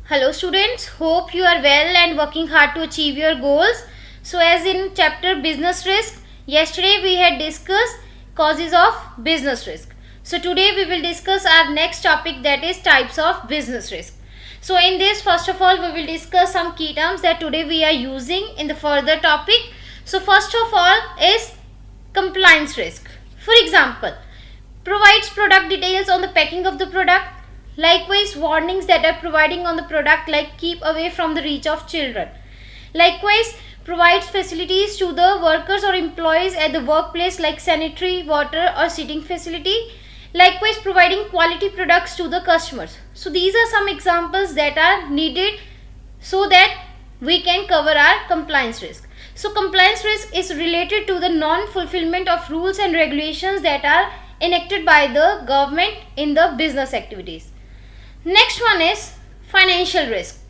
Hello students, hope you are well and working hard to achieve your goals. So as in chapter business risk, yesterday we had discussed causes of business risk. So today we will discuss our next topic, that is types of business risk. So in this, first of all, we will discuss some key terms that today we are using in the further topic. So first of all is compliance risk. For example, provides product details on the packing of the product. Likewise, warnings that are providing on the product, like keep away from the reach of children. Likewise, provides facilities to the workers or employees at the workplace, like sanitary, water or sitting facility. Likewise, providing quality products to the customers. So these are some examples that are needed so that we can cover our compliance risk. So compliance risk is related to the non-fulfillment of rules and regulations that are enacted by the government in the business activities. Next one is financial risk.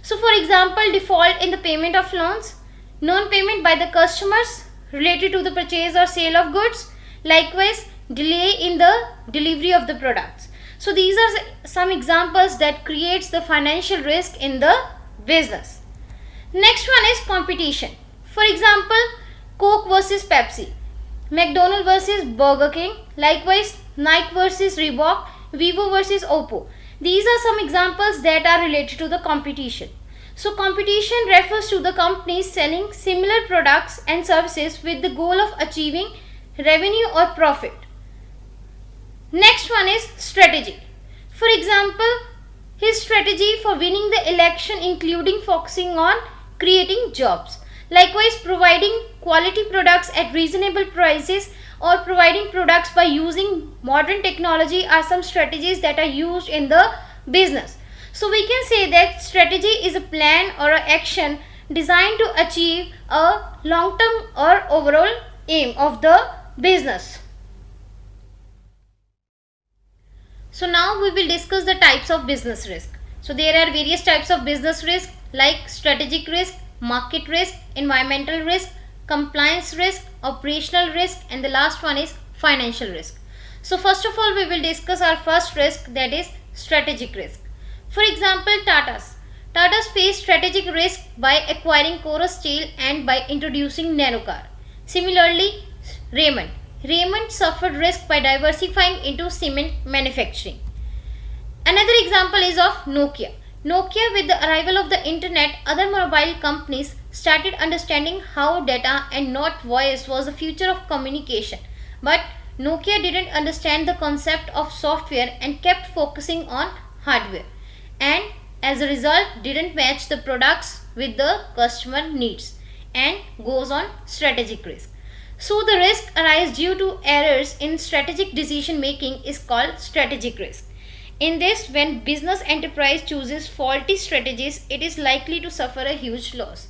So for example, default in the payment of loans, non-payment by the customers related to the purchase or sale of goods, likewise delay in the delivery of the products. So these are some examples that creates the financial risk in the business. Next one is competition. For example, Coke versus Pepsi, McDonald's versus Burger King, likewise Nike versus Reebok, Vivo versus Oppo. These are some examples that are related to the competition. So competition refers to the companies selling similar products and services with the goal of achieving revenue or profit. Next one is strategy. For example, his strategy for winning the election including focusing on creating jobs. Likewise, providing quality products at reasonable prices or providing products by using modern technology are some strategies that are used in the business. So we can say that strategy is a plan or an action designed to achieve a long-term or overall aim of the business. So now we will discuss the types of business risk. So there are various types of business risk like strategic risk, market risk, environmental risk, compliance risk, operational risk, and the last one is financial risk. So first of all, we will discuss our first risk, that is strategic risk. For example, Tata's face strategic risk by acquiring Corus Steel and by introducing Nano car. Similarly, Raymond suffered risk by diversifying into cement manufacturing. Another example is of Nokia. Nokia, with the arrival of the internet, other mobile companies started understanding how data and not voice was the future of communication. But Nokia didn't understand the concept of software and kept focusing on hardware, and as a result didn't match the products with the customer needs and goes on strategic risk. So the risk arises due to errors in strategic decision making is called strategic risk. In this, when business enterprise chooses faulty strategies, it is likely to suffer a huge loss.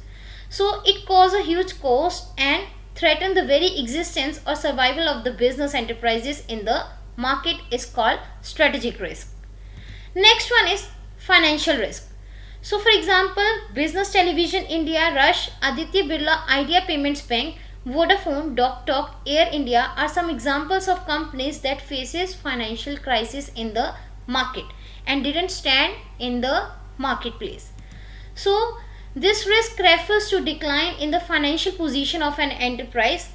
So it causes a huge cost and threaten the very existence or survival of the business enterprises in the market is called strategic risk. Next one is financial risk. So for example, Business Television India, Rush, Aditya Birla, Idea Payments Bank, Vodafone, DocTalk, Air India are some examples of companies that faces financial crisis in the market and didn't stand in the marketplace. So this risk refers to decline in the financial position of an enterprise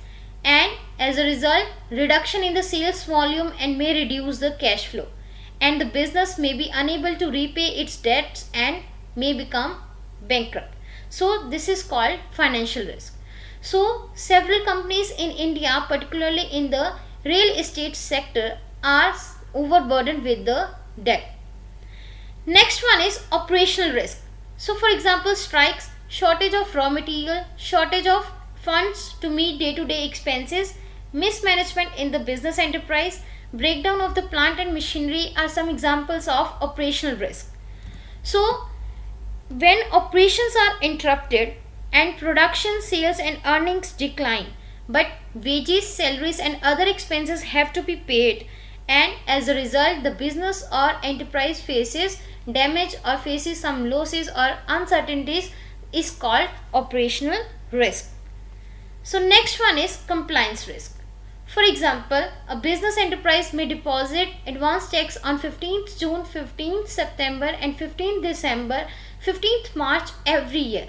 and as a result reduction in the sales volume and may reduce the cash flow, and the business may be unable to repay its debts and may become bankrupt. So this is called financial risk. So several companies in India, particularly in the real estate sector, are overburdened with the debt. Next one is operational risk. So for example, strikes, shortage of raw material, shortage of funds to meet day-to-day expenses, mismanagement in the business enterprise, breakdown of the plant and machinery are some examples of operational risk. So when operations are interrupted and production, sales and earnings decline, but wages, salaries and other expenses have to be paid, and as a result the business or enterprise faces damage or faces some losses or uncertainties is called operational risk. So next one is compliance risk. For example, a business enterprise may deposit advance checks on 15th June, 15th September and 15th December, 15th March every year.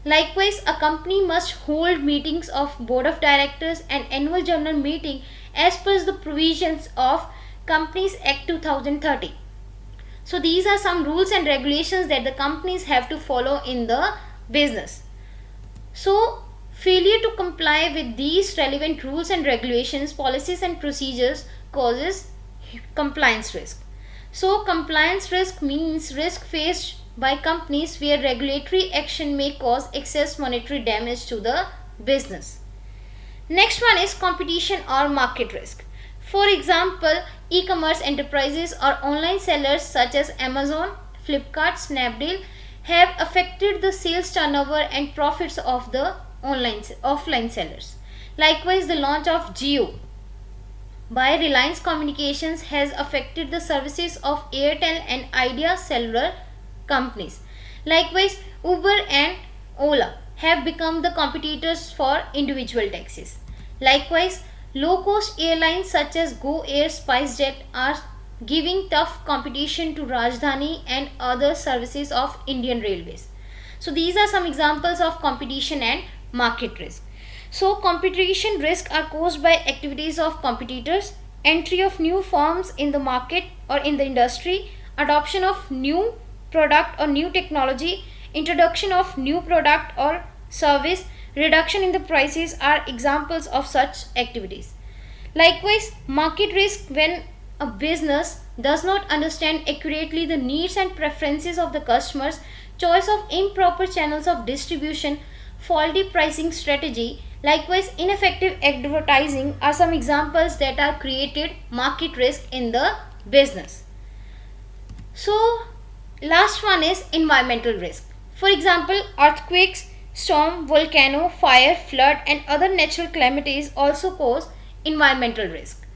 Likewise, a company must hold meetings of board of directors and annual general meeting as per the provisions of Companies Act 2030. So these are some rules and regulations that the companies have to follow in the business. So failure to comply with these relevant rules and regulations, policies and procedures causes compliance risk. So compliance risk means risk faced by companies where regulatory action may cause excess monetary damage to the business. Next one is competition or market risk. For example, e-commerce enterprises or online sellers such as Amazon, Flipkart, Snapdeal have affected the sales turnover and profits of the offline sellers. Likewise, the launch of Jio by Reliance Communications has affected the services of Airtel and Idea cellular companies. Likewise, Uber and Ola have become the competitors for individual taxis. Likewise, low-cost airlines such as Go Air, SpiceJet are giving tough competition to Rajdhani and other services of Indian Railways. So these are some examples of competition and market risk. So competition risk are caused by activities of competitors, entry of new firms in the market or in the industry, adoption of new product or new technology, introduction of new product or service, reduction in the prices are examples of such activities. Likewise, market risk when a business does not understand accurately the needs and preferences of the customers, choice of improper channels of distribution, faulty pricing strategy, likewise ineffective advertising are some examples that are created market risk in the business. So last one is environmental risk. For example, earthquakes, storm, volcano, fire, flood and other natural calamities also cause environmental risk.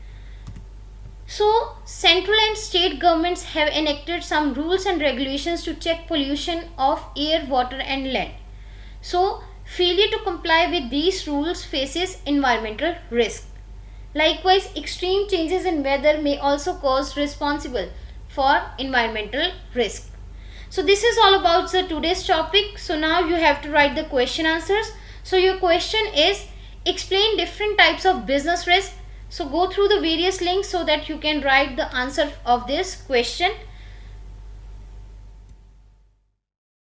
So central and state governments have enacted some rules and regulations to check pollution of air, water and land. So failure to comply with these rules faces environmental risk. Likewise, extreme changes in weather may also cause responsible for environmental risk. So this is all about the today's topic. So now you have to write the question answers. So your question is explain different types of business risk. So go through the various links so that you can write the answer of this question.